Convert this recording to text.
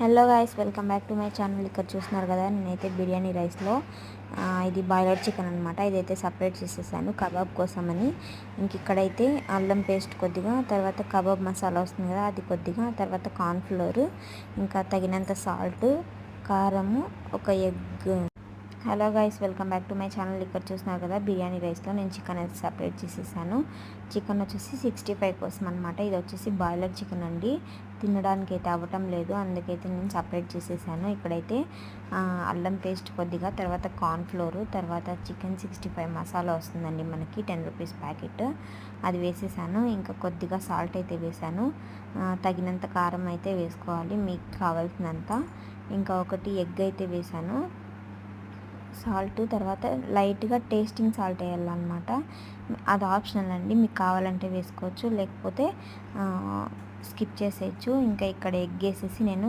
Hello guys, welcome back to my channel. ఇక్కడ చూస్తున్నారు కదా, నేనైతే బిర్యానీ రైస్లో ఇది బాయిలర్ చికెన్ అనమాట. ఇదైతే సపరేట్ చేసేసాను కబాబ్ కోసమని. ఇంక ఇక్కడైతే అల్లం పేస్ట్ కొద్దిగా, తర్వాత కబాబ్ మసాలా వస్తుంది కదా అది కొద్దిగా, తర్వాత కార్న్ఫ్లోర్, ఇంకా తగినంత సాల్ట్, కారము, ఒక egg. Hello guys, welcome back to my channel. ఇక్కడ చూస్తున్నారు కదా, బిర్యానీ రైస్లో నేను చికెన్ అయితే సపరేట్ చేసేసాను. చికెన్ వచ్చేసి 65 కోసం అనమాట. ఇది వచ్చేసి బాయిలర్ చికెన్ అండి, తినడానికి అయితే అవ్వటం లేదు, అందుకైతే నేను సపరేట్ చేసేసాను. ఇక్కడైతే అల్లం పేస్ట్ కొద్దిగా, తర్వాత కార్న్ఫ్లోర్, తర్వాత చికెన్ 65 మసాలా వస్తుందండి మనకి, 10 రూపీస్ ప్యాకెట్, అది వేసేసాను. ఇంకా కొద్దిగా సాల్ట్ అయితే వేసాను, తగినంత కారం అయితే వేసుకోవాలి మీకు కావాల్సినంత. ఇంకా ఒకటి ఎగ్ అయితే వేసాను, సాల్ట్, తర్వాత లైట్గా టేస్టింగ్ సాల్ట్ వేయాలన్నమాట. అది ఆప్షనల్ అండి, మీకు కావాలంటే వేసుకోవచ్చు, లేకపోతే స్కిప్ చేసేయచ్చు. ఇంకా ఇక్కడ ఎగ్ వేసేసి నేను